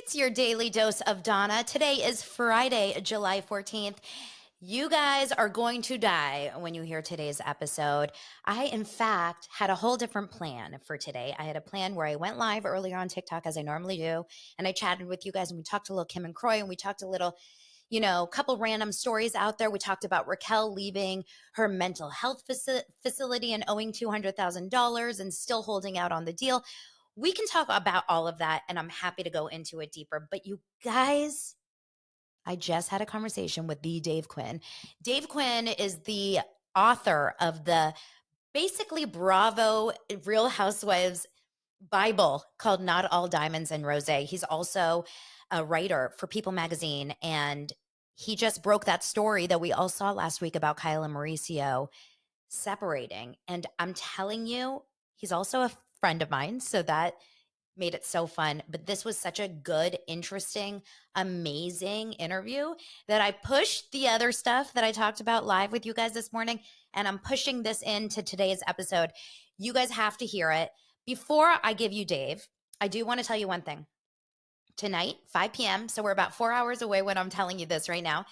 It's your daily dose of Donna. Today is Friday, July 14th. You guys are going to die when you hear today's episode. I, in fact, had a whole different plan for today. I had a plan where I went live earlier on TikTok as I normally do, and I chatted with you guys, and we talked a little Kim and Croy, and we talked a little, couple random stories out there. We talked about Raquel leaving her mental health facility and owing $200,000 and still holding out on the deal. We can talk about all of that, and I'm happy to go into it deeper. But you guys, I just had a conversation with the Dave Quinn. Dave Quinn is the author of the basically Bravo Real Housewives Bible called Not All Diamonds and Rosé. He's also a writer for People magazine, and he just broke that story that we all saw last week about Kyle and Mauricio separating. And I'm telling you, he's also a friend of mine, so that made it so fun. But this was such a good, interesting, amazing interview that I pushed the other stuff that I talked about live with you guys this morning, and I'm pushing this into today's episode. You guys have to hear it. Before I give you Dave, I do want to tell you one thing. Tonight, 5 p.m., so we're about 4 hours away when I'm telling you this right now,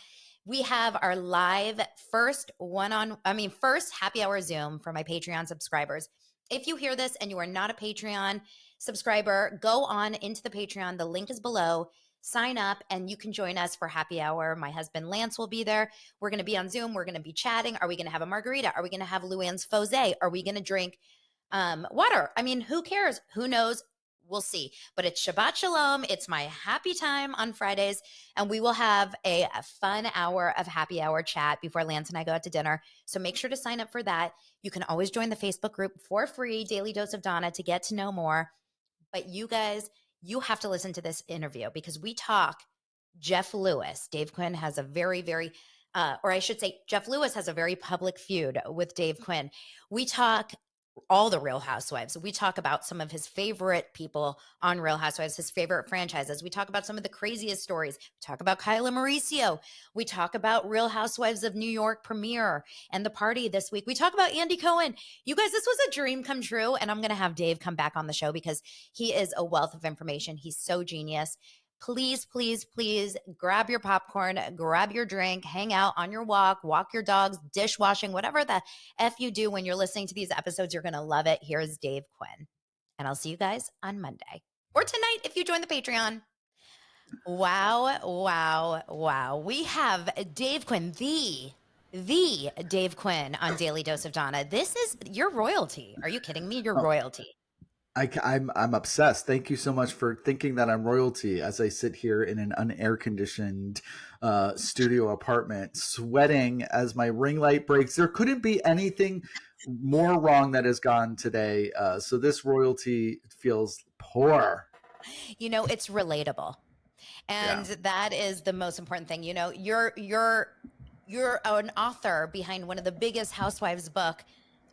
we have our live first happy hour Zoom for my Patreon subscribers. If you hear this and you are not a Patreon subscriber, go on into the Patreon. The link is below. Sign up and you can join us for happy hour. My husband Lance will be there. We're going to be on Zoom. We're going to be chatting. Are we going to have a margarita? Are we going to have Luann's Fosé? Are we going to drink water? I mean, who cares? Who knows? We'll see. But it's Shabbat Shalom. It's my happy time on Fridays. And we will have a fun hour of happy hour chat before Lance and I go out to dinner. So make sure to sign up for that. You can always join the Facebook group for free, Daily Dose of Donna, to get to know more. But you guys, you have to listen to this interview because we talk Jeff Lewis. Dave Quinn has a Jeff Lewis has a very public feud with Dave Quinn. We talk all the Real Housewives. We talk about some of his favorite people on Real Housewives, his favorite franchises. We talk about some of the craziest stories. We talk about Kyle and Mauricio. We talk about Real Housewives of New York premiere and the party this week. We talk about Andy Cohen. You guys, this was a dream come true, and I'm going to have Dave come back on the show because he is a wealth of information. He's so genius. Please, please, please grab your popcorn, grab your drink, hang out on your walk your dogs, dishwashing, whatever the F you do when you're listening to these episodes. You're going to love it. Here's Dave Quinn. And I'll see you guys on Monday or tonight if you join the Patreon. Wow, wow, wow. We have Dave Quinn, the Dave Quinn on Daily Dose of Donna. This is your royalty. Are you kidding me? You're royalty. I'm obsessed. Thank you so much for thinking that I'm royalty as I sit here in an unair conditioned studio apartment, sweating as my ring light breaks. There couldn't be anything more wrong that has gone today. So this royalty feels poor. It's relatable. And that is the most important thing. You're an author behind one of the biggest Housewives book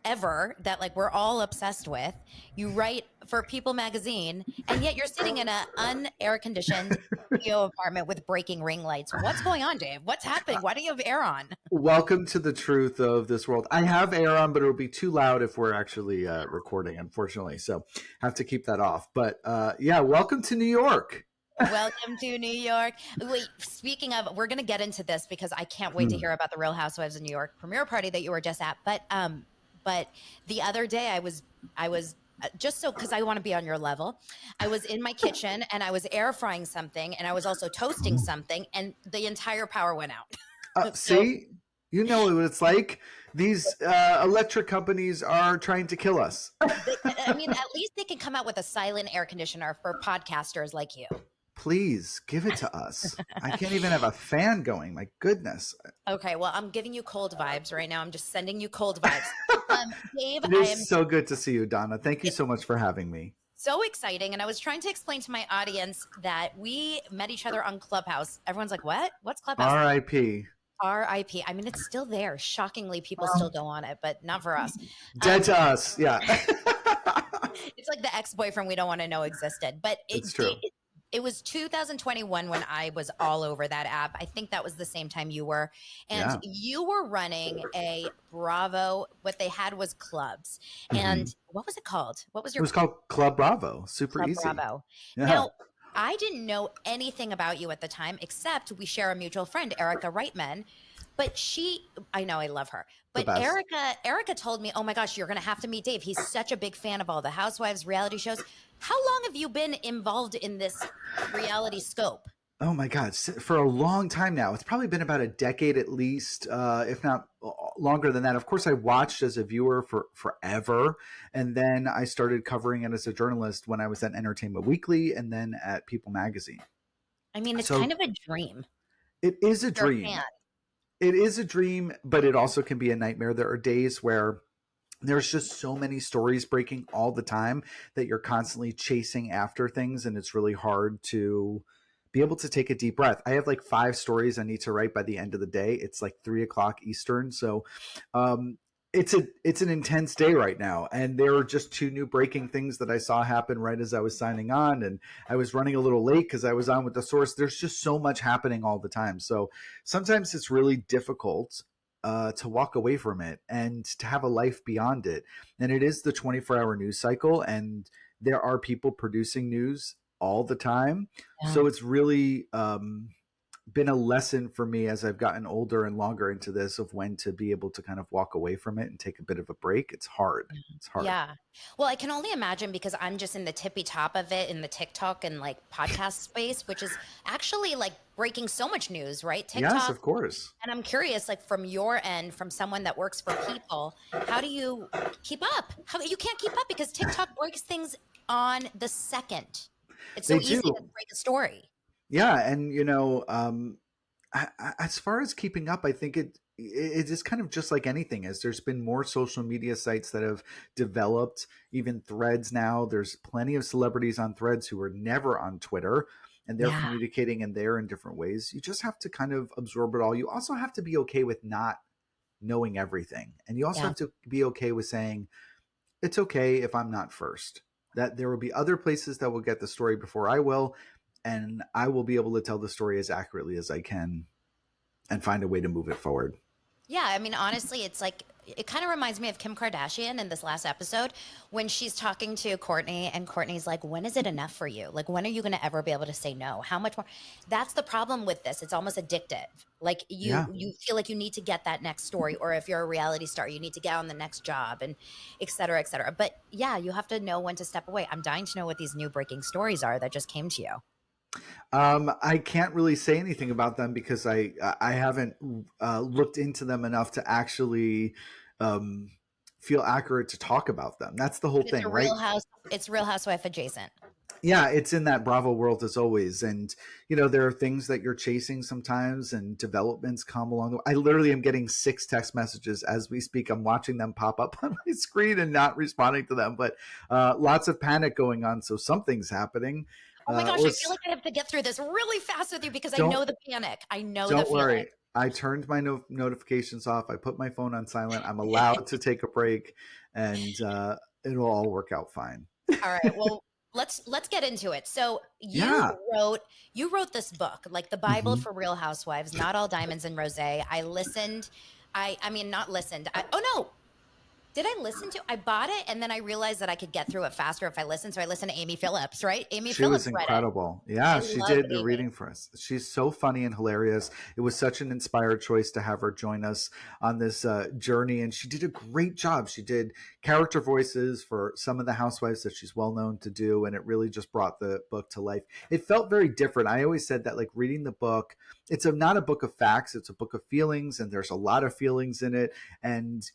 ever that we're all obsessed with. You write for People magazine, and yet you're sitting in an unair conditioned studio apartment with breaking ring lights. What's going on, Dave? What's happening? Why do you have air on? Welcome to the truth of this world. I have air on, but it'll be too loud if we're actually recording, unfortunately. So have to keep that off. But welcome to New York. Welcome to New York. Wait, speaking of, we're going to get into this because I can't wait to hear about the Real Housewives of New York premiere party that you were just at. But the other day I was just so, because I want to be on your level, I was in my kitchen and I was air frying something and I was also toasting something and the entire power went out. See, you know what it's like. These electric companies are trying to kill us. I mean, at least they can come out with a silent air conditioner for podcasters like you. Please give it to us. I can't even have a fan going. My goodness. Okay, well, I'm giving you cold vibes right now. I'm just sending you cold vibes. Dave, it is so good to see you, Donna. Thank you so much for having me. So exciting. And I was trying to explain to my audience that we met each other on Clubhouse. Everyone's like, what? What's Clubhouse? R.I.P. R.I.P. I mean, it's still there. Shockingly, people still go on it, but not for us. Dead to us, yeah. It's like the ex-boyfriend we don't want to know existed. But it's true. It was 2021 when I was all over that app. I think that was the same time you were. And you were running a Bravo. What they had was clubs. And what was it called? What was your? It was called Club Bravo. Super Club easy. Bravo. Yeah. Now, I didn't know anything about you at the time, except we share a mutual friend, Erica Reitman. But I know I love her. The But best. Erica told me, oh my gosh, you're going to have to meet Dave. He's such a big fan of all the Housewives reality shows. How long have you been involved in this reality scope? Oh my God, for a long time now. It's probably been about a decade at least, if not longer than that. Of course, I watched as a viewer for forever. And then I started covering it as a journalist when I was at Entertainment Weekly and then at People Magazine. I mean, it's So kind of a dream. it is a You're a fan. dream. It is a dream, but it also can be a nightmare. There are days where there's just so many stories breaking all the time that you're constantly chasing after things, and it's really hard to be able to take a deep breath. I have like 5 stories I need to write by the end of the day. It's like 3 o'clock Eastern, so um, it's an intense day right now. And there are just 2 new breaking things that I saw happen right as I was signing on, and I was running a little late because I was on with the source. There's just so much happening all the time, so sometimes it's really difficult to walk away from it and to have a life beyond it. And it is the 24-hour news cycle, and there are people producing news all the time. Yeah. So it's really been a lesson for me as I've gotten older and longer into this of when to be able to kind of walk away from it and take a bit of a break. It's hard. It's hard. Yeah. Well, I can only imagine because I'm just in the tippy top of it in the TikTok and like podcast space, which is actually like breaking so much news, right? Yes, TikTok. of course. And I'm curious, like from your end, from someone that works for people, how do you keep up? How you can't keep up because TikTok breaks things on the second. It's so They easy to do. break a story. Yeah, and as far as keeping up, I think it is kind of just like anything is. There's been more social media sites that have developed, even Threads now. There's plenty of celebrities on Threads who were never on Twitter, and they're Yeah. communicating in there in different ways. You just have to kind of absorb it all. You also have to be okay with not knowing everything, and you also Yeah. have to be okay with saying it's okay if I'm not first. That there will be other places that will get the story before I will, and I will be able to tell the story as accurately as I can and find a way to move it forward. Yeah, I mean, honestly, it's like it kind of reminds me of Kim Kardashian in this last episode when she's talking to Courtney, and Courtney's like, "When is it enough for you? Like, when are you going to ever be able to say no? How much more?" That's the problem with this. It's almost addictive. Like Yeah. you feel like you need to get that next story, or if you're a reality star, you need to get on the next job, and et cetera, et cetera. But yeah, you have to know when to step away. I'm dying to know what these new breaking stories are that just came to you. I can't really say anything about them because I haven't looked into them enough to actually um, feel accurate to talk about them. That's the whole But it's thing, a right? real house. It's Real Housewife adjacent. Yeah, it's in that Bravo world as always. And, there are things that you're chasing sometimes and developments come along the way. I literally am getting 6 text messages as we speak. I'm watching them pop up on my screen and not responding to them, but lots of panic going on. So something's happening. Oh my gosh, Or I feel like I have to get through this really fast with you because I don't know the panic. I know the don't feeling. worry. I turned my notifications off. I put my phone on silent. I'm allowed to take a break, and it'll all work out fine. All right, well, let's get into it. So Yeah. you wrote this book, like the Bible Mhm. for Real Housewives, not all diamonds and rosé. I listened. I mean, not listened. Oh no, did I listen to? I bought it and then I realized that I could get through it faster if I listened. So I listened to Amy Phillips, right? Amy She was Phillips read it. incredible. I Yeah, she love did the Amy. reading for us. She's so funny and hilarious. It was such an inspired choice to have her join us on this journey, and she did a great job. She did character voices for some of the housewives that she's well known to do, and it really just brought the book to life. It felt very different. I always said that, like reading the book, not a book of facts; it's a book of feelings, and there's a lot of feelings in it. And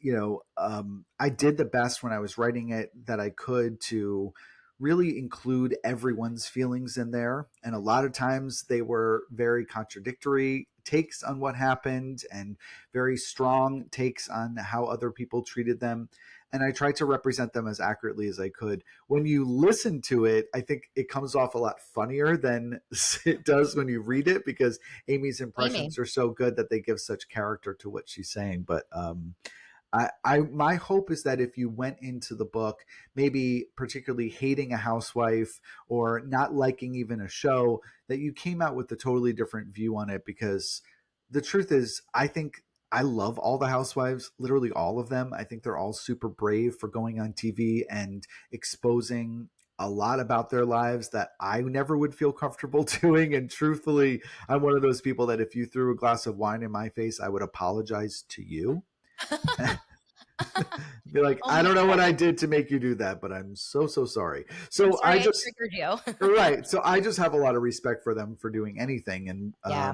I did the best when I was writing it that I could to really include everyone's feelings in there. And a lot of times they were very contradictory takes on what happened and very strong takes on how other people treated them. And I tried to represent them as accurately as I could. When you listen to it, I think it comes off a lot funnier than it does when you read it because Amy's Amy. impressions are so good that they give such character to what she's saying. But my hope is that if you went into the book, maybe particularly hating a housewife or not liking even a show, that you came out with a totally different view on it. Because the truth is, I think I love all the housewives, literally all of them. I think they're all super brave for going on TV and exposing a lot about their lives that I never would feel comfortable doing. And truthfully, I'm one of those people that if you threw a glass of wine in my face, I would apologize to you. Be like, Oh I my don't know what I God. did to make you do that, but I'm so, so sorry. I'm So sorry I I just, triggered you. right. So I just have a lot of respect for them for doing anything Yeah.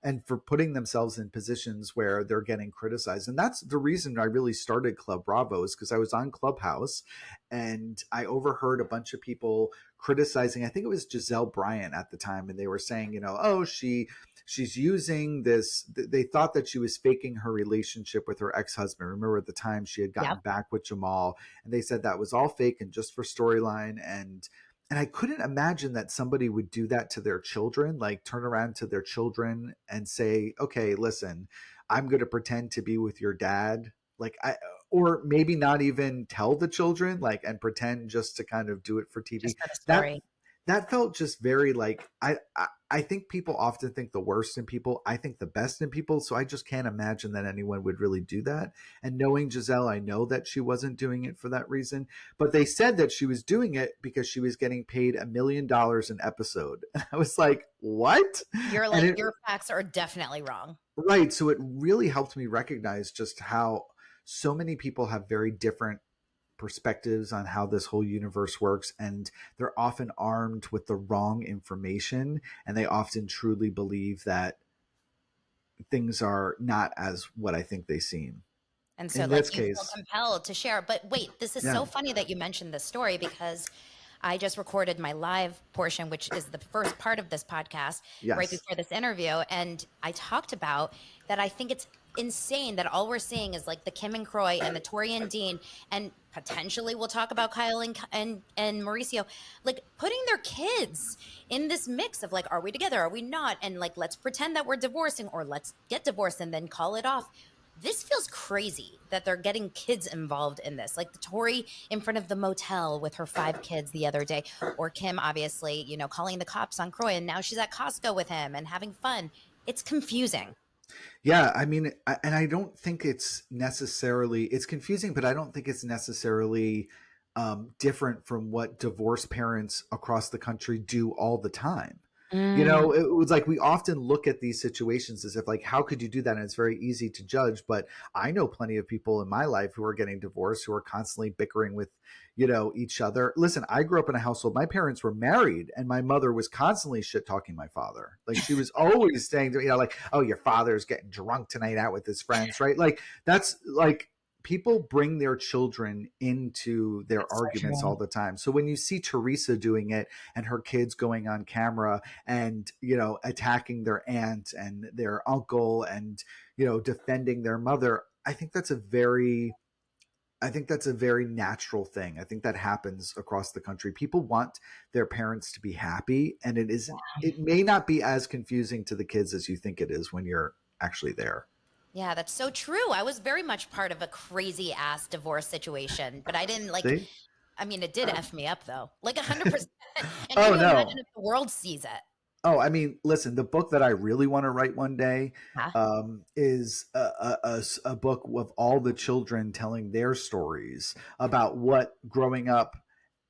and for putting themselves in positions where they're getting criticized. And that's the reason I really started Club Bravo is because I was on Clubhouse and I overheard a bunch of people criticizing, I think it was Giselle Bryant at the time, and they were saying, oh, she's using this. They thought that she was faking her relationship with her ex-husband. Remember at the time she had gotten Yep. back with Jamal, and they said that was all fake and just for storyline. And I couldn't imagine that somebody would do that to their children, like turn around to their children and say, okay, listen, I'm going to pretend to be with your dad. Or maybe not even tell the children, like, and pretend just to kind of do it for TV. Just for the That story. that felt just very like I think people often think the worst in people. I think the best in people. So I just can't imagine that anyone would really do that. And knowing Giselle, I know that she wasn't doing it for that reason. But they said that she was doing it because she was getting paid $1 million an episode. And I was like, what? You're And like, your facts are definitely wrong. right. So it really helped me recognize just how so many people have very different perspectives on how this whole universe works, and they're often armed with the wrong information, and they often truly believe that things are not as what I think they seem. And so, In like, this you feel case, compelled to share. But wait, this is yeah, so funny that you mentioned this story because I just recorded my live portion, which is the first part of this podcast, right yes, before this interview. And I talked about that I think it's insane that all we're seeing is like the Kim and Croy and the Tori and Dean, and potentially we'll talk about Kyle and Mauricio, like putting their kids in this mix of like, are we together? Are we not? And like, let's pretend that we're divorcing, or let's get divorced and then call it off. This feels crazy that they're getting kids involved in this. Like the Tori in front of the motel with her 5 kids the other day, or Kim, obviously, calling the cops on Croy, and now she's at Costco with him and having fun. It's confusing. yeah. I mean, and I don't think it's confusing, but I don't think it's necessarily different from what divorced parents across the country do all the time. Mm, It was like we often look at these situations as if like, how could you do that? And it's very easy to judge. But I know plenty of people in my life who are getting divorced, who are constantly bickering with, each other. Listen, I grew up in a household. My parents were married, and my mother was constantly shit talking my father. Like she was always saying, like, oh, your father's getting drunk tonight out with his friends, right? Like that's like people bring their children into their it's so arguments true. all the time. So when you see Teresa doing it and her kids going on camera and, attacking their aunt and their uncle and, defending their mother, I think that's a very natural thing. I think that happens across the country. People want their parents to be happy, and it may not be as confusing to the kids as you think it is when you're actually there. Yeah, that's so true. I was very much part of a crazy ass divorce situation, but I didn't like, See? I mean, it did F me up though, like 100%. And can Oh you imagine no. if the world sees it? Oh, I mean, listen, the book that I really want to write one day Huh? is a book of all the children telling their stories about what growing up,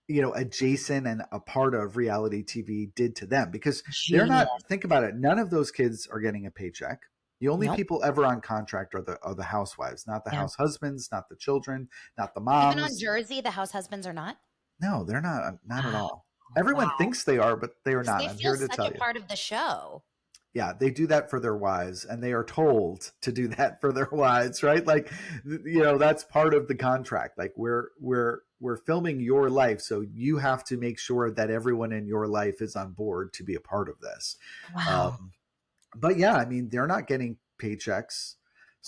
adjacent and a part of reality TV did to them. Because they're not, Genius. think about it, none of those kids are getting a paycheck. The only Nope. people ever on contract are the housewives, not the Yeah. house husbands, not the children, not the Even on moms. Jersey, the house husbands are not? No, they're not at Wow. all. Everyone Wow. thinks they are, but they are Because not. they I'm feel here to such tell a you. part of the show. Yeah, they do that for their wives, and they are told to do that for their wives, right? Like, that's part of the contract. Like, we're filming your life, so you have to make sure that everyone in your life is on board to be a part of this. Wow. Um, but yeah, I mean, they're not getting paychecks,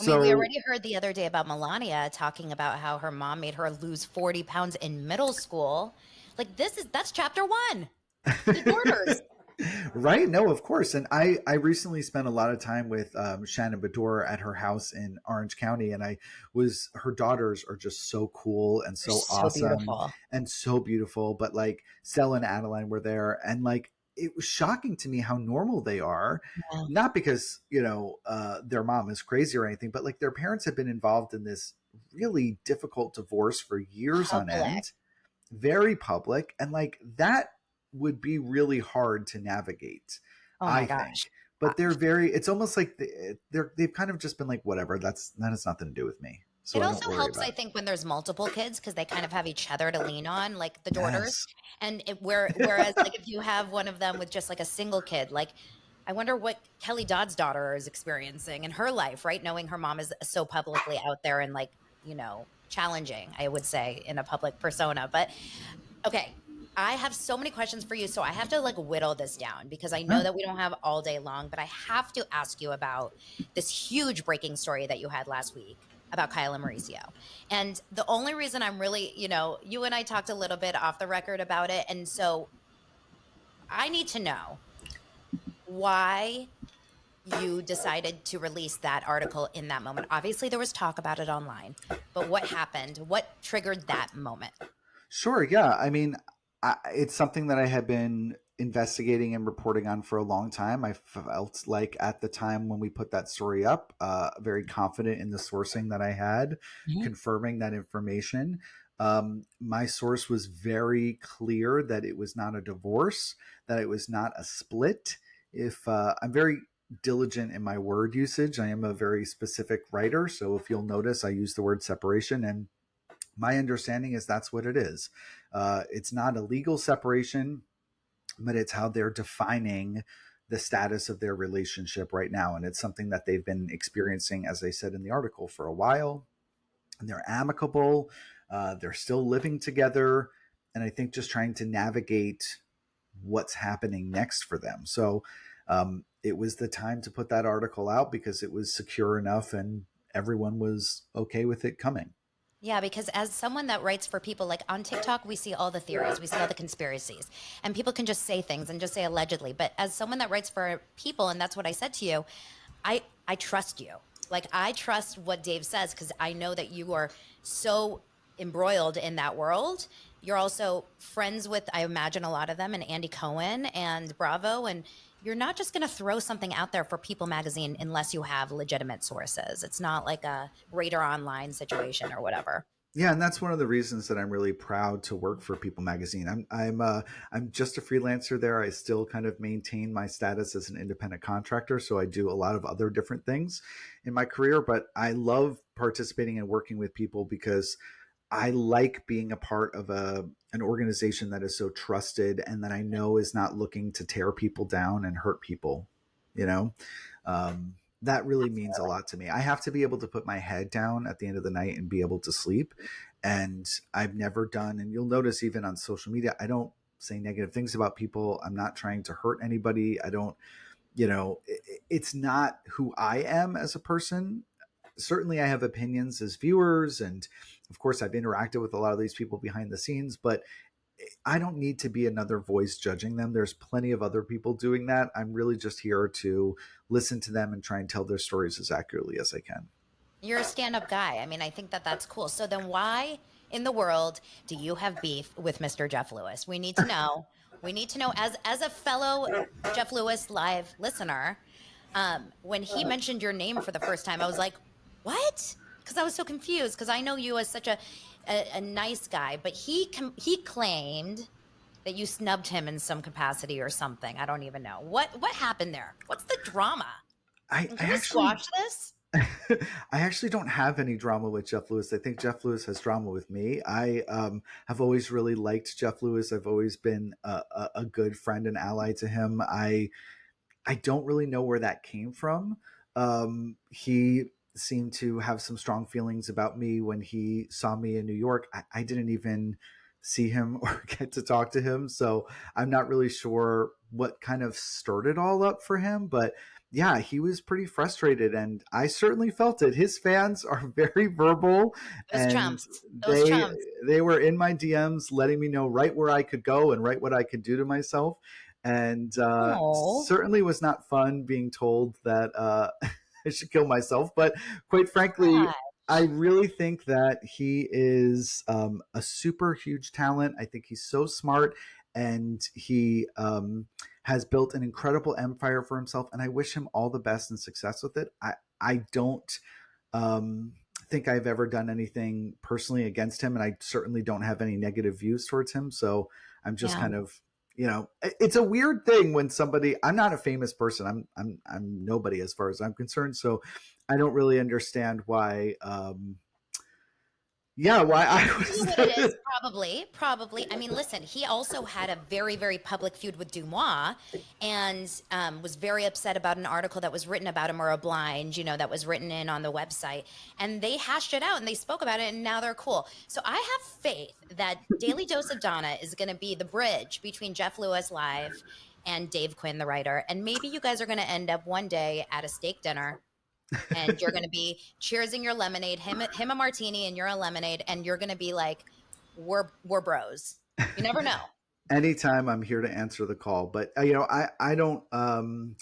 I mean, we so already heard the other day about Melania talking about how her mom made her lose 40 pounds in middle school. Like that's chapter 1. The daughters. right, no, of course. And I recently spent a lot of time with Shannon Bedore at her house in Orange County, and her daughters are just so cool and They're so so awesome beautiful. and so beautiful. But like Stella and Adeline were there, and like it was shocking to me how normal they are. Yeah. Not because their mom is crazy or anything, but like their parents have been involved in this really difficult divorce for years on Public. end. very public, and like that would be really hard to navigate, Oh I my gosh. think. But they're very, it's almost like they've kind of just been like, whatever, that has nothing to do with me, It so I don't also worry helps, about I it. think, when there's multiple kids because they kind of have each other to lean on, like the daughters. Yes. And whereas, like, if you have one of them with just like a single kid, like, I wonder what Kelly Dodd's daughter is experiencing in her life, right? Knowing her mom is so publicly out there and, like, challenging, I would say, in a public persona. But okay, I have so many questions for you, so I have to like whittle this down because I know Huh? that we don't have all day long, but I have to ask you about this huge breaking story that you had last week about Kyle and Mauricio. And the only reason I'm really, you and I talked a little bit off the record about it, and so I need to know why you decided to release that article in that moment. Obviously, there was talk about it online, but what happened? What triggered that moment? Sure. Yeah. I mean, it's something that I had been investigating and reporting on for a long time. I felt like at the time when we put that story up, very confident in the sourcing that I had, Mhm. confirming that information. My source was very clear that it was not a divorce, that it was not a split. If I'm very diligent in my word usage, I am a very specific writer. So if you'll notice, I use the word separation, and my understanding is that's what it is. It's not a legal separation, but it's how they're defining the status of their relationship right now. And it's something that they've been experiencing, as I said in the article, for a while. And they're amicable, they're still living together. And I think just trying to navigate what's happening next for them. So it was the time to put that article out because it was secure enough and everyone was okay with it coming. Yeah, because as someone that writes for people, like on TikTok, we see all the theories, we see all the conspiracies, and people can just say things and just say allegedly. But as someone that writes for people, and that's what I said to you, I trust you. Like, I trust what Dave says because I know that you are so embroiled in that world. You're also friends with, I imagine, a lot of them, and Andy Cohen and Bravo, and you're not just going to throw something out there for People Magazine unless you have legitimate sources. It's not like a Radar Online situation or whatever. Yeah, and that's one of the reasons that I'm really proud to work for People Magazine. I'm just a freelancer there. I still kind of maintain my status as an independent contractor, so I do a lot of other different things in my career. But I love participating and working with people because I like being a part of an organization that is so trusted and that I know is not looking to tear people down and hurt people. You know, that really means a lot to me. I have to be able to put my head down at the end of the night and be able to sleep. And I've never done, and you'll notice even on social media, I don't say negative things about people. I'm not trying to hurt anybody. I don't, it's not who I am as a person. Certainly I have opinions as viewers, and of course I've interacted with a lot of these people behind the scenes, but I don't need to be another voice judging them. There's plenty of other people doing that. I'm really just here to listen to them and try and tell their stories as accurately as I can. You're a stand-up guy. I mean, I think that that's cool. So then why in the world do you have beef with Mr. Jeff Lewis? We need to know. We need to know, as a fellow Jeff Lewis live listener, when he mentioned your name for the first time, I was like, "What?" Because I was so confused because I know you as such a nice guy, but he claimed that you snubbed him in some capacity or something. I don't even know. What happened there? What's the drama? I, And I can we actually squash this? I actually don't have any drama with Jeff Lewis. I think Jeff Lewis has drama with me. I have always really liked Jeff Lewis. I've always been a good friend and ally to him. I don't really know where that came from. He seemed to have some strong feelings about me when he saw me in New York. I didn't even see him or get to talk to him. So I'm not really sure what kind of stirred it all up for him. But yeah, he was pretty frustrated, and I certainly felt it. His fans are very verbal, Those and chumps. Those they chumps. they were in my DMs letting me know right where I could go and right what I could do to myself, and Oh, certainly was not fun being told that I should kill myself. But quite frankly, I gosh. really think that he is a super huge talent. I think he's so smart, and he has built an incredible empire for himself. And I wish him all the best and success with it. I don't think I've ever done anything personally against him, and I certainly don't have any negative views towards him. So I'm just Yeah. kind of, it's a weird thing when somebody. I'm not a famous person. I'm nobody as far as I'm concerned. So I don't really understand why. Why I You know was. what it is? Probably. I mean, listen, he also had a very, very public feud with Dumois, and was very upset about an article that was written about him, or a blind, that was written in on the website. And they hashed it out and they spoke about it, and now they're cool. So I have faith that Daily Dose of Donna is going to be the bridge between Jeff Lewis Live and Dave Quinn, the writer. And maybe you guys are going to end up one day at a steak dinner, and you're going to be cheersing your lemonade, him a martini and you're a lemonade, and you're going to be like, we're bros. You never know. Anytime, I'm here to answer the call. But I don't. I'm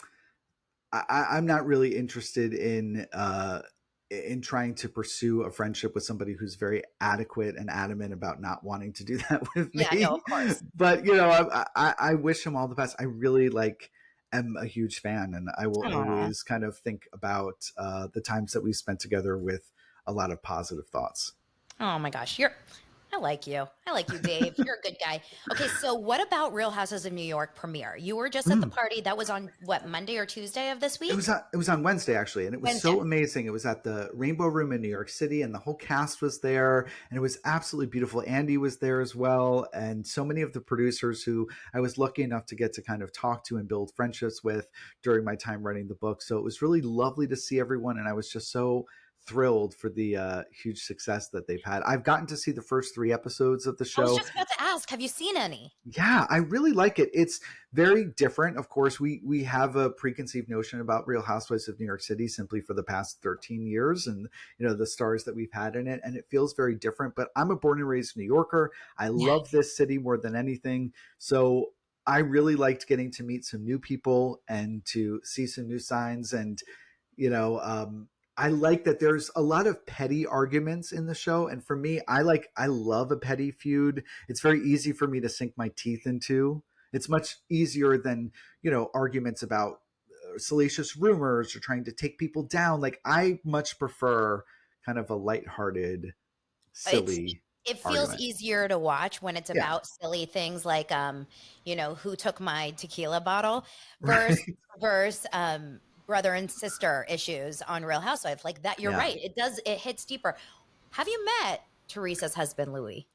not really interested in trying to pursue a friendship with somebody who's very adequate and adamant about not wanting to do that with Yeah, no, me. of course. But I wish him all the best. I really am a huge fan, and I will Aw. always kind of think about the times that we spent together with a lot of positive thoughts. Oh my gosh, I like you. I like you, Dave. You're a good guy. Okay, so what about Real Houses of New York premiere? You were just at the party. That was on what, Monday or Tuesday of this week? It was on Wednesday actually, and it was Wednesday. so amazing. It was at the Rainbow Room in New York City, and the whole cast was there, and it was absolutely beautiful. Andy was there as well, and so many of the producers who I was lucky enough to get to kind of talk to and build friendships with during my time writing the book. So it was really lovely to see everyone, and I was just so thrilled for the huge success that they've had. I've gotten to see the first 3 episodes of the I was show. just about to ask, have you seen any? Yeah, I really like it. It's very different. Of course, we have a preconceived notion about Real Housewives of New York City simply for the past 13 years, and the stars that we've had in it, and it feels very different. But I'm a born and raised New Yorker. I Yeah. love this city more than anything. So I really liked getting to meet some new people and to see some new signs. And you know, I like that there's a lot of petty arguments in the show. And for me, I love a petty feud. It's very easy for me to sink my teeth into. It's much easier than, arguments about salacious rumors or trying to take people down. Like, I much prefer kind of a lighthearted, It's silly it feels argument. easier to watch when it's Yeah. about silly things like who took my tequila bottle, versus Right. brother and sister issues on Real Housewives. Like that, you're Yeah. right. It hits deeper. Have you met Teresa's husband, Louis?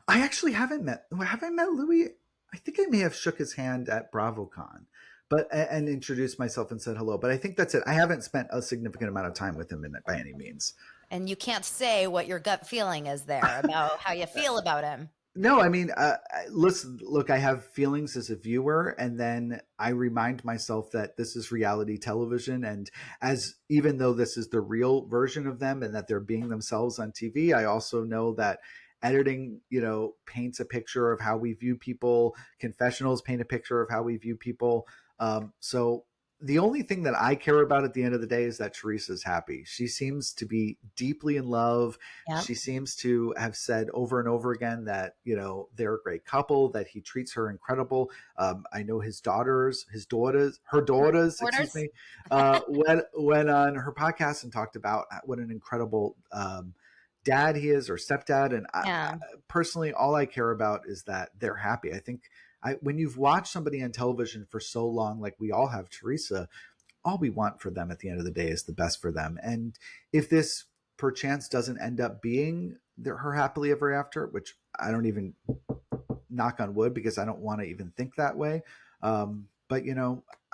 I actually have I met Louis? I think I may have shook his hand at BravoCon, but and introduced myself and said hello. But I think that's it. I haven't spent a significant amount of time with him in it by any means. And you can't say what your gut feeling is there about how you feel about him. No, I mean, listen, look, I have feelings as a viewer, and then I remind myself that this is reality television. And even though this is the real version of them and that they're being themselves on TV, I also know that editing, paints a picture of how we view people. Confessionals paint a picture of how we view people. So the only thing that I care about at the end of the day is that Teresa's happy. She seems to be deeply in love. Yep. She seems to have said over and over again that, they're a great couple, that he treats her incredible. I know her daughters, excuse me, went on her podcast and talked about what an incredible dad he is, or stepdad. And Yeah. personally, all I care about is that they're happy. I think when you've watched somebody on television for so long, like we all have Teresa, all we want for them at the end of the day is the best for them. And if this perchance doesn't end up being her happily ever after, which I don't even, knock on wood, because I don't want to even think that way. But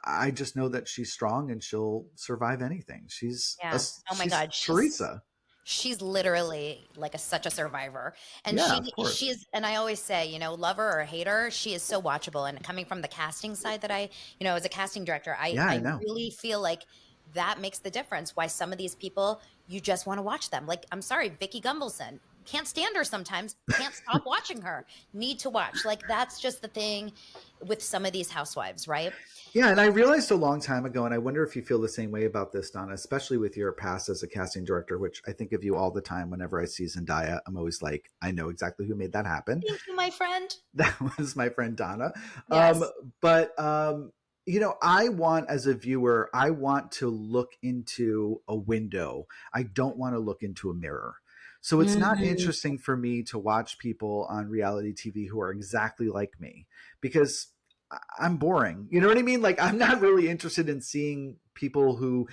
I just know that she's strong and she'll survive anything. Yeah. Oh my God. Teresa. She's literally like such a survivor. And Yeah, of course. she is, and I always say, love her or hate her, she is so watchable. And coming from the casting side that as a casting director, Yeah, I I know. really feel like that makes the difference. Why some of these people, you just want to watch them. Like, I'm sorry, Vicky Gumbelson. Can't stand her sometimes. Can't stop watching her. Need to watch. Like, that's just the thing with some of these housewives, right? Yeah, and I realized a long time ago, and I wonder if you feel the same way about this, Donna, especially with your past as a casting director, which I think of you all the time. Whenever I see Zendaya, I'm always like, I know exactly who made that happen. Thank you, my friend. That was my friend Donna. Yes. But I want, as a viewer, I want to look into a window. I don't want to look into a mirror. So it's not Mm, interesting for me to watch people on reality TV who are exactly like me, because I'm boring. You know what I mean? Like, I'm not really interested in seeing people who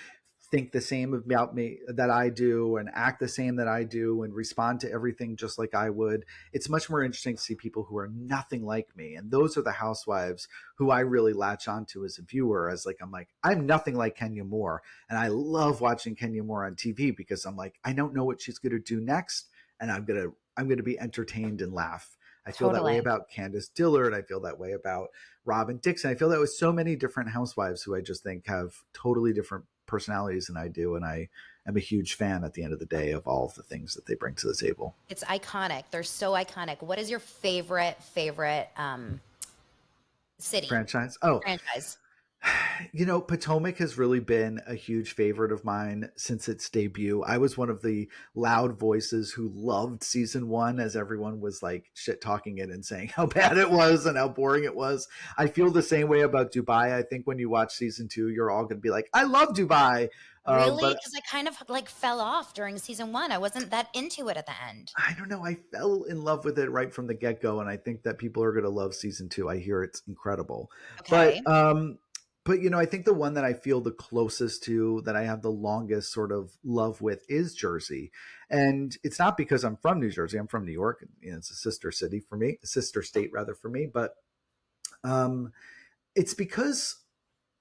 think the same about me that I do, and act the same that I do, and respond to everything just like I would. It's much more interesting to see people who are nothing like me. And those are the housewives who I really latch onto as a viewer, as like, I'm nothing like Kenya Moore. And I love watching Kenya Moore on TV because I'm like, I don't know what she's going to do next. And I'm going to be entertained and laugh. I feel that way totally. about Candace Dillard. I feel that way about Robin Dixon. I feel that with so many different housewives who I just think have totally different personalities than I do. And I am a huge fan at the end of the day of all of the things that they bring to the table. It's iconic. They're so iconic. What is your favorite city Franchise. Oh, franchise? Potomac has really been a huge favorite of mine since its debut. I was one of the loud voices who loved season one, as everyone was like shit talking it and saying how bad it was and how boring it was. I feel the same way about Dubai. I think when you watch season two, you're all going to be like, I love Dubai. Really? But Because I kind of like fell off during season one. I wasn't that into it at the end. I don't know. I fell in love with it right from the get go, and I think that people are going to love season two. I hear it's incredible, but Okay. I think the one that I feel the closest to, that I have the longest sort of love with, is Jersey, and it's not because I'm from New Jersey. I'm from New York. It's a sister city for me, a sister state rather for me, but um, it's because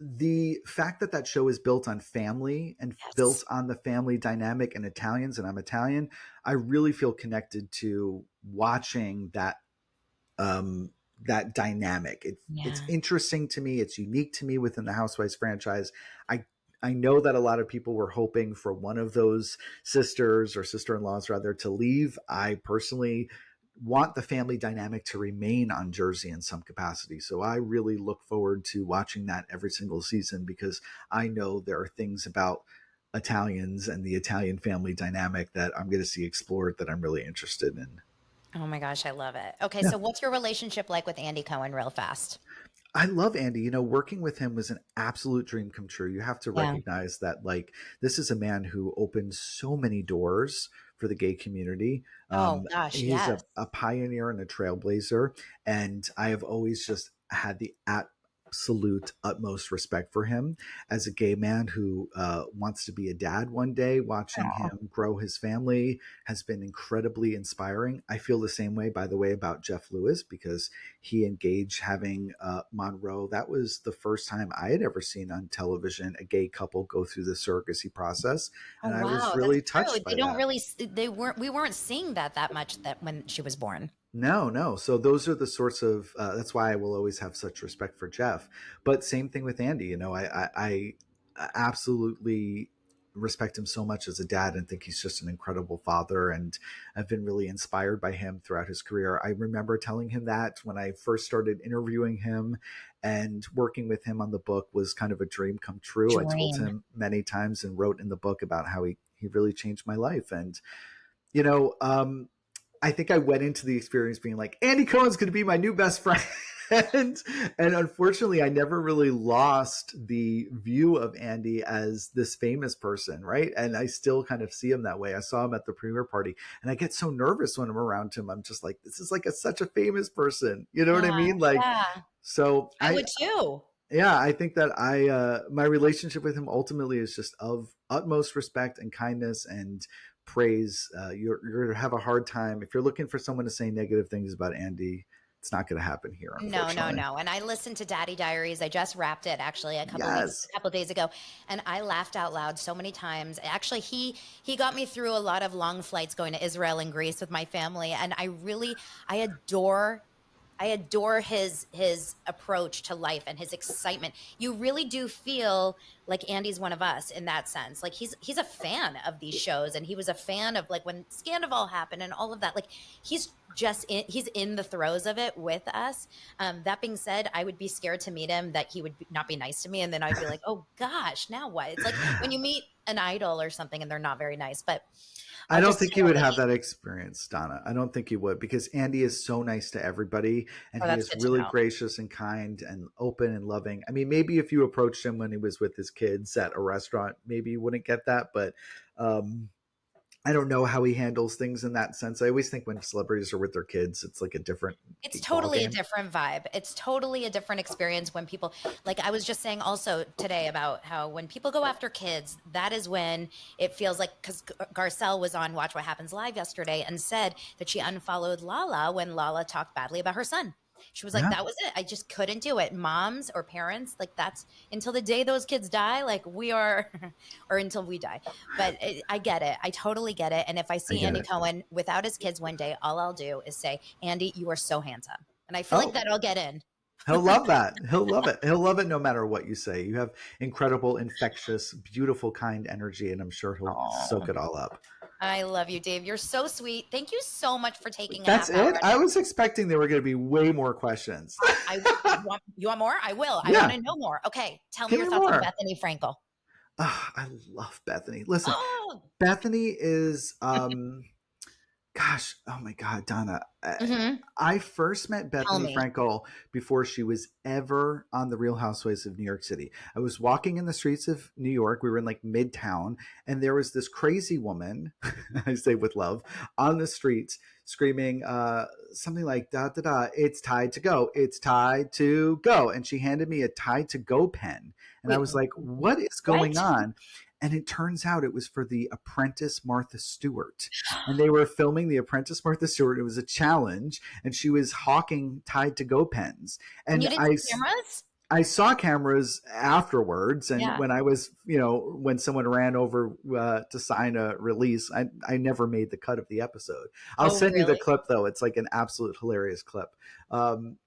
the fact that that show is built on family and built Yes. on the family dynamic and Italians, and I'm Italian, I really feel connected to watching um, that dynamic. It's Yeah. interesting to me. It's unique to me within the Housewives franchise. I I know that a lot of people were hoping for one of those sisters or sister-in-laws rather to leave. I personally want the family dynamic to remain on Jersey in some capacity. So I really look forward to watching that every single season because I know there are things about Italians and the Italian family dynamic that I'm going to see explored that I'm really interested in. Oh my gosh, I love it. Okay, Yeah. so what's your relationship like with Andy Cohen, real fast? I love Andy. Working with him was an absolute dream come true. You have to Yeah. recognize that, like, this is a man who opened so many doors for the gay community. Oh gosh, He's yes. a pioneer and a trailblazer. And I have always just had the absolute utmost respect for him as a gay man who wants to be a dad one day. Watching Aw. him grow his family has been incredibly inspiring. I feel the same way, by the way, about Jeff Lewis because he engaged having Monroe. That was the first time I had ever seen on television a gay couple go through the surrogacy process, Oh and I was wow, that's really true. touched They by don't that. really they weren't we weren't seeing that much that when she was born. No, no. So those are the sorts of. That's why I will always have such respect for Jeff. But same thing with Andy. I absolutely respect him so much as a dad and think he's just an incredible father. And I've been really inspired by him throughout his career. I remember telling him that when I first started interviewing him, and working with him on the book was kind of a dream come true. I told Dream. him many times and wrote in the book about how he really changed my life. And you know, I think I went into the experience being like, Andy Cohen's going to be my new best friend. and unfortunately, I never really lost the view of Andy as this famous person, right? And I still kind of see him that way. I saw him at the premiere party, and I get so nervous when I'm around him. I'm just like, this is like such a famous person. You know what I Yeah, mean? Like, yeah. so I would too. yeah, I think that my relationship with him ultimately is just of utmost respect and kindness and praise. You're gonna have a hard time if you're looking for someone to say negative things about Andy. It's not going to happen here, No, no, unfortunately. no. And I listened to Daddy Diaries. I just wrapped it actually Yes. a couple days ago, and I laughed out loud so many times. Actually, he got me through a lot of long flights going to Israel and Greece with my family, and I adore his approach to life and his excitement. You really do feel like Andy's one of us in that sense. Like he's a fan of these shows, and he was a fan of like when Scandival happened and all of that. Like he's in the throes of it with us. That being said, I would be scared to meet him that he would not be nice to me, and then I'd be like, oh gosh, now what? It's like when you meet an idol or something and they're not very nice, but I I'll don't just think stay you would away. have that experience, Donna. I don't think you would, because Andy is so nice to everybody, and Oh, he that's is good to really know. gracious and kind and open and loving. I mean, maybe if you approached him when he was with his kids at a restaurant, maybe you wouldn't get that, but um, I don't know how he handles things in that sense. I always think when celebrities are with their kids, it's like a different It's ball totally a game. different vibe. It's totally a different experience when people, like I was just saying also today about how when people go after kids, that is when it feels like, because Garcelle was on Watch What Happens Live yesterday and said that she unfollowed Lala when Lala talked badly about her son. She was like, Yeah, that was it. I just couldn't do it. Moms or parents, like that's until the day those kids die, like we are, or until we die. But I get it. I totally get it. And if I I see get Andy it. Cohen without his kids one day, all I'll do is say, Andy, you are so handsome. And I feel like Oh, that I'll get in. he'll love that. He'll love it. He'll love it no matter what you say. You have incredible, infectious, beautiful, kind energy, and I'm sure he'll soak Oh, it all up. I love you, Dave. You're so sweet. Thank you so much for taking a That's half hour. it. I was expecting there were going to be way more questions. You want more? I will. I want Yeah, to know more. Okay, tell me give your me thoughts on more. Bethenny Frankel. I love Bethenny. Listen, Oh, Bethenny is gosh, oh my God, Donna. hmm I first met tell Bethenny me. Frankel before she was ever on the Real Housewives of New York City. I was walking in the streets of New York. We were in like Midtown, and there was this crazy woman, I say with love, on the streets screaming something like da da da, it's tied to go, it's tied to go. And she handed me a tied to go pen. And I Wait, was like, what is going what? on? And it turns out it was for the Apprentice Martha Stewart, and they were filming The Apprentice Martha Stewart. It was a challenge, and she was hawking tied to go pens. And And you didn't see cameras? I saw cameras afterwards, and Yeah. when I was, when someone ran over to sign a release, I never made the cut of the episode. I'll Oh, send you the really? clip though; it's like an absolute hilarious clip. Um,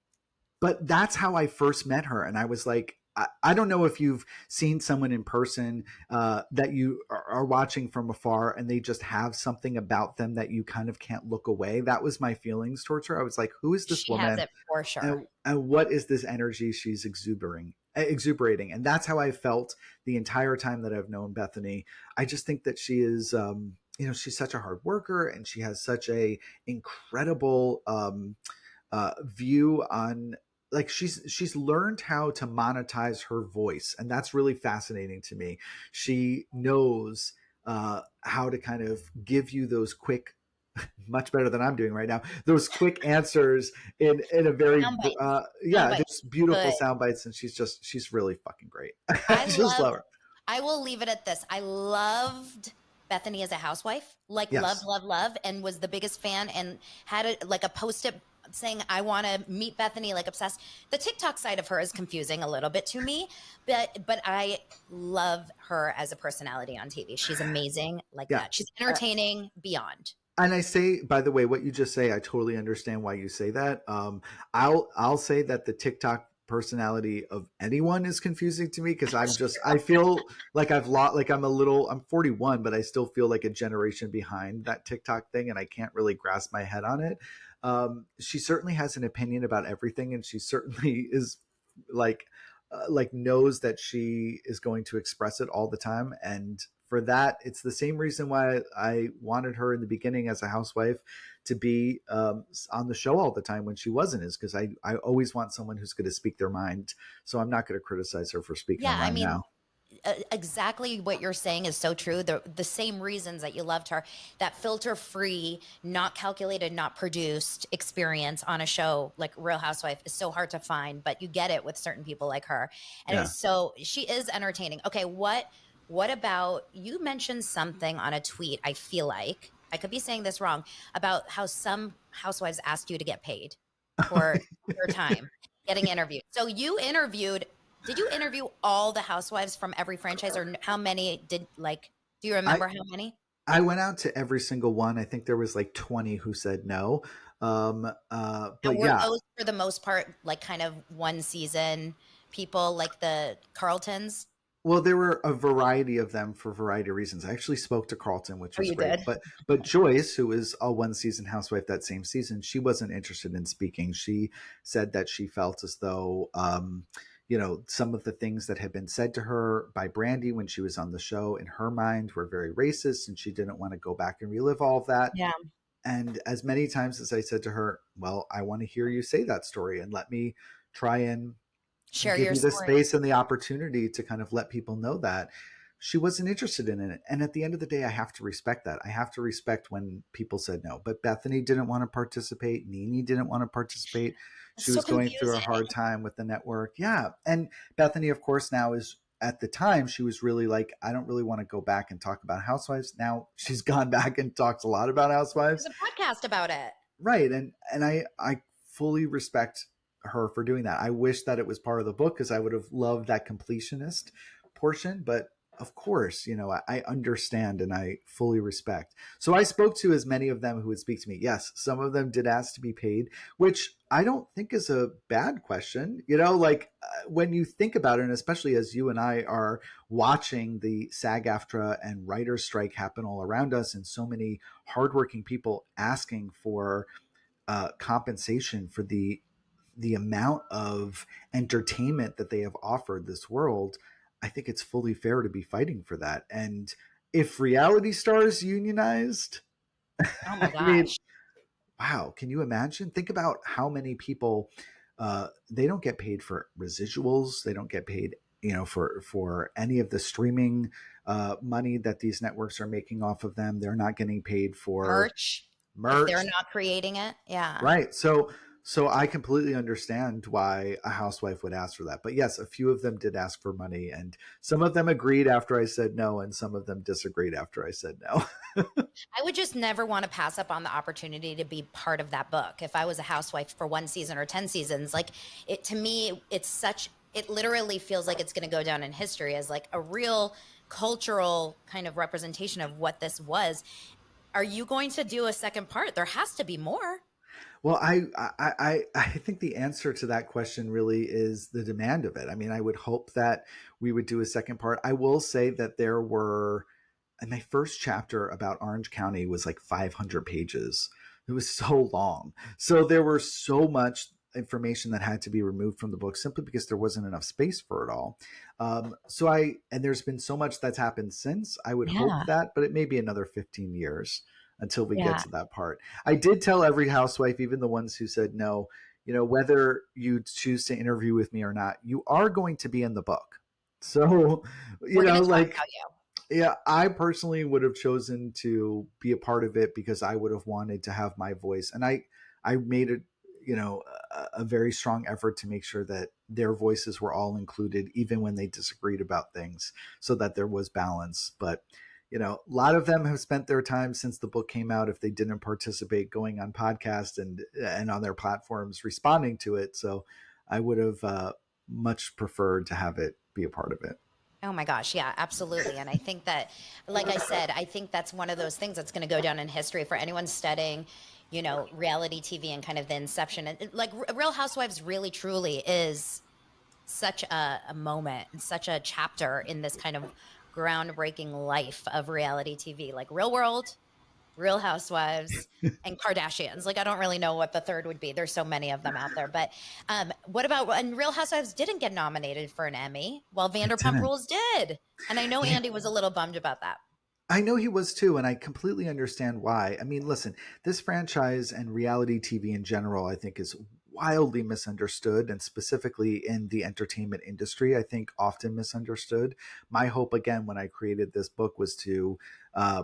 but that's how I first met her. And I was like, I don't know if you've seen someone in person that you are watching from afar and they just have something about them that you kind of can't look away. That was my feelings towards her. I was like, who is this She has woman? it for sure. And what is this energy she's exuberating? And that's how I felt the entire time that I've known Bethenny. I just think that she is, she's such a hard worker, and she has such a incredible, view on, like, she's learned how to monetize her voice, and that's really fascinating to me. She knows how to kind of give you those quick, much better than I'm doing right now, those quick answers in a very Sound bites. Sound yeah, bites. just beautiful Good. sound bites. And she's really fucking great. I I just love love her. I will leave it at this. I loved Bethenny as a housewife, like love, Yes. love, love, and was the biggest fan and had like a post-it saying, I want to meet Bethenny, like obsessed. The TikTok side of her is confusing a little bit to me, but I love her as a personality on TV. She's amazing like Yeah. that. She's entertaining beyond. And I say, by the way, what you just say, I totally understand why you say that. I'll say that the TikTok personality of anyone is confusing to me, because I feel like I've lost, like I'm 41, but I still feel like a generation behind that TikTok thing, and I can't really grasp my head on it. She certainly has an opinion about everything, and she certainly is like knows that she is going to express it all the time. And for that, it's the same reason why I wanted her in the beginning as a housewife to be on the show all the time when she wasn't, is because I always want someone who's going to speak their mind. So I'm not going to criticize her for speaking her Yeah, I mind mean, now. exactly what you're saying is so true. The same reasons that you loved her, that filter free, not calculated, not produced experience on a show like Real Housewife is so hard to find, but you get it with certain people like her. And Yeah. it's so she is entertaining. Okay, what about you mentioned something on a tweet, I feel like I could be saying this wrong, about how some housewives asked you to get paid for your time getting interviewed. So you interviewed did you interview all the housewives from every franchise, or how many did like? Do you I remember how many? I went out to every single one. I think there was like 20 who said no. And But were yeah, those for the most part like kind of one season people, like the Carltons? well, there were a variety of them for variety of reasons. I actually spoke to Carlton, which Oh, was you great. did. But Joyce, who was a one season housewife that same season, she wasn't interested in speaking. She said that she felt as though some of the things that had been said to her by Brandy when she was on the show in her mind were very racist, and she didn't want to go back and relive all of that. Yeah. And as many times as I said to her, well, I want to hear you say that story and let me try and Share give your you the story. space and the opportunity to kind of let people know that, she wasn't interested in it. And at the end of the day, I have to respect that. I have to respect when people said no. But Bethenny didn't want to participate. Nene didn't want to participate. It's She so was going through a confusing. hard time with the network. Yeah. And Bethenny, of course, now is, at the time, she was really like, I don't really want to go back and talk about Housewives. Now she's gone back and talks a lot about Housewives. There's a podcast about it. Right. And I fully respect her for doing that. I wish that it was part of the book, because I would have loved that completionist portion. But of course, I understand and I fully respect. So I spoke to as many of them who would speak to me. Yes, some of them did ask to be paid, which I don't think is a bad question. When you think about it, and especially as you and I are watching the SAG-AFTRA and writers' strike happen all around us, and so many hardworking people asking for compensation for the amount of entertainment that they have offered this world, I think it's fully fair to be fighting for that. And if reality stars unionized, Oh my I mean, gosh. wow, can you imagine? Think about how many people they don't get paid for residuals. They don't get paid, for any of the streaming money that these networks are making off of them. They're not getting paid for Merch. If they're merch. not creating it. Yeah. Right. So I completely understand why a housewife would ask for that. But yes, a few of them did ask for money, and some of them agreed after I said no, and some of them disagreed after I said no. I would just never want to pass up on the opportunity to be part of that book. If I was a housewife for 1 season or 10 seasons, like it, to me, it literally feels like it's going to go down in history as like a real cultural kind of representation of what this was. Are you going to do a second part? There has to be more. Well, I think the answer to that question really is the demand of it. I mean, I would hope that we would do a second part. I will say that there were, and my first chapter about Orange County was like 500 pages. It was so long. So there were so much information that had to be removed from the book simply because there wasn't enough space for it all. And there's been so much that's happened since. I would hope Yeah. that, but it may be another 15 years until we get Yeah. to that part. I did tell every housewife, even the ones who said no, whether you choose to interview with me or not, you are going to be in the book. So, We're going to talk like, about you. yeah, I personally would have chosen to be a part of it because I would have wanted to have my voice. And I made it, a very strong effort to make sure that their voices were all included, even when they disagreed about things, so that there was balance. But, a lot of them have spent their time since the book came out, if they didn't participate, going on podcasts and on their platforms responding to it. So I would have much preferred to have it be a part of it. Oh my gosh, yeah, absolutely. And I think that, like I said, I think that's one of those things that's going to go down in history for anyone studying, reality TV and kind of the inception. And like Real Housewives really truly is such a moment and such a chapter in this kind of groundbreaking life of reality TV, like Real World, Real Housewives, and Kardashians. Like, I don't really know what the third would be. There's so many of them out there. But what about, and Real Housewives didn't get nominated for an Emmy, while It Vanderpump didn't. Rules did. And I know Yeah, Andy was a little bummed about that. I know he was too, and I completely understand why. I mean, listen, this franchise and reality TV in general, I think, is wildly misunderstood, and specifically in the entertainment industry, I think often misunderstood. My hope, again, when I created this book, was uh,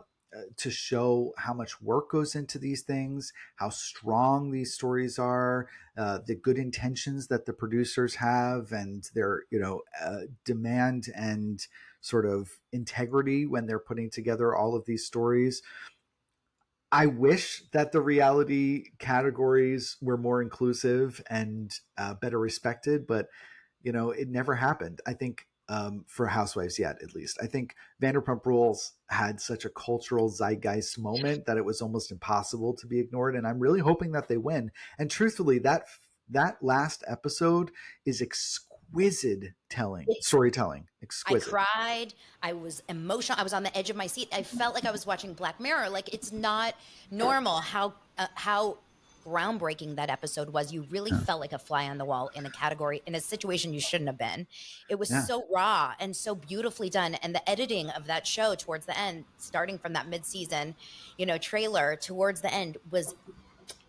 to show how much work goes into these things, how strong these stories are, the good intentions that the producers have, and their demand and sort of integrity when they're putting together all of these stories. I wish that the reality categories were more inclusive and better respected, but it never happened. I think for Housewives yet, at least. I think Vanderpump Rules had such a cultural zeitgeist moment that it was almost impossible to be ignored, and I'm really hoping that they win. And truthfully, that last episode is exquisite It's, storytelling, I exquisite. cried. I was emotional. I was on the edge of my seat. I felt like I was watching Black Mirror. Like, it's not normal how groundbreaking that episode was. You really felt like a fly on the wall in a category, in a situation you shouldn't have been. It was so raw and so beautifully done. And the editing of that show towards the end, starting from that mid-season, trailer towards the end, was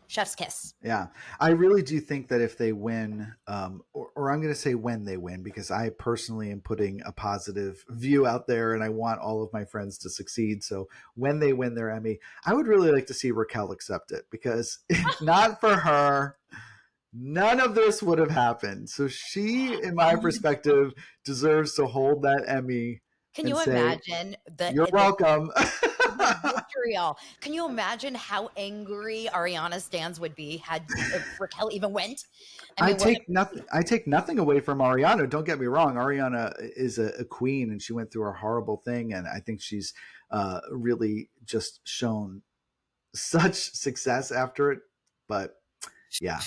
chef's kiss. Yeah, I really do think that if they win, or I'm going to say when they win, because I personally am putting a positive view out there and I want all of my friends to succeed. So when they win their Emmy, I would really like to see Raquel accept it, because if not for her, none of this would have happened. So she, in my perspective, deserves to hold that Emmy. Can you say, imagine you're welcome. Vitriol. Can you imagine how angry Ariana stans would be if Raquel even went? I take nothing away from Ariana. Don't get me wrong. Ariana is a queen, and she went through a horrible thing, and I think she's really just shown such success after it. But yeah,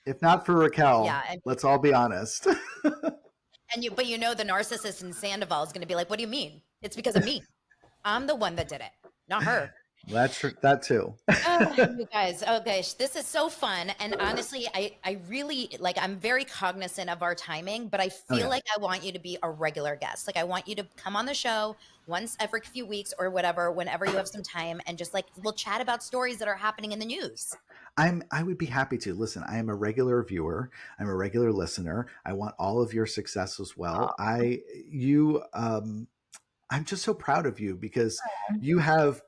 if not for Raquel, let's all be honest. But the narcissist in Sandoval is going to be like, "What do you mean? It's because of me. I'm the one that did it, not her." That's true. That too. You guys, okay, this is so fun. And honestly, I really, I'm very cognizant of our timing, but I feel like I want you to be a regular guest. Like, I want you to come on the show once every few weeks or whatever, whenever you have some time, and just we'll chat about stories that are happening in the news. I would be happy to. Listen, I am a regular viewer. I'm a regular listener. I want all of your success as well. I'm just so proud of you, because you have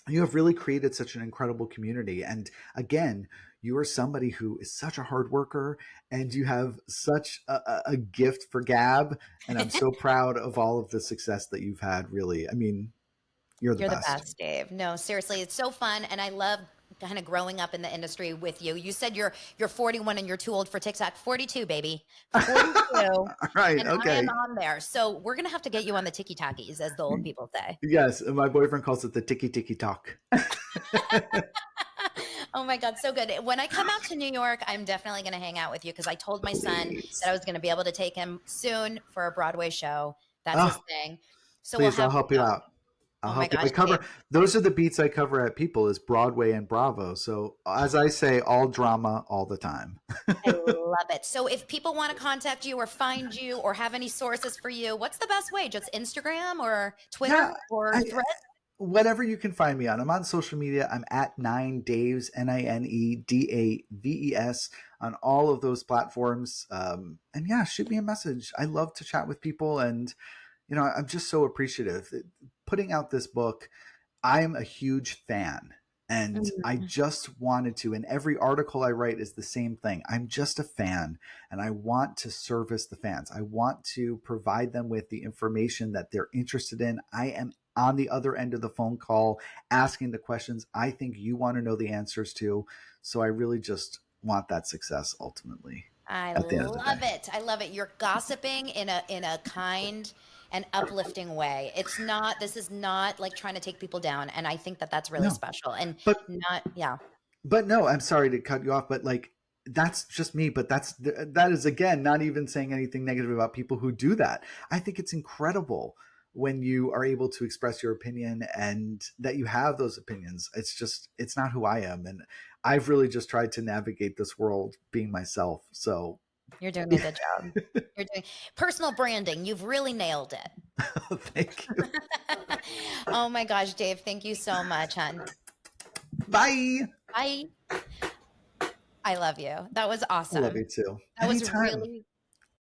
really created such an incredible community. And again, you are somebody who is such a hard worker, and you have such a gift for gab. And I'm so proud of all of the success that you've had. Really, I mean, you're the best, Dave. No, seriously, it's so fun. And I love kind of growing up in the industry with you. You said you're 41 and you're too old for TikTok. 42, baby. 42. Right. And okay. I am on there. So we're going to have to get you on the tiki-takis, as the old people say. Yes. My boyfriend calls it the tiki talk. Oh my God, so good. When I come out to New York, I'm definitely going to hang out with you, because I told my son that I was going to be able to take him soon for a Broadway show. That's his thing. So please, I'll help you out. I'll help you. I cover those are the beats I cover at People, is Broadway and Bravo. So as I say, all drama all the time. I love it. So if people want to contact you or find you or have any sources for you, what's the best way? Just Instagram or Twitter or Thread? Whatever you can find me on. I'm on social media. I'm at 9daves, NINEDAVES, on all of those platforms. And yeah, shoot me a message. I love to chat with people, and I'm just so appreciative. Putting out this book, I'm a huge fan, and I just wanted to, and every article I write is the same thing. I'm just a fan, and I want to service the fans. I want to provide them with the information that they're interested in. I am on the other end of the phone call asking the questions I think you want to know the answers to. So I really just want that success ultimately. I love it. I love it. You're gossiping in a kind and uplifting way. This is not like trying to take people down. And I think that that's really special. But no, I'm sorry to cut you off, but that's just me. But that is, again, not even saying anything negative about people who do that. I think it's incredible when you are able to express your opinion, and that you have those opinions. It's not who I am. And I've really just tried to navigate this world being myself. So you're doing a good job. You're doing personal branding. You've really nailed it. Thank you. Oh my gosh, Dave, thank you so much, hon. Bye. Bye. I love you. That was awesome. I love you too. That was really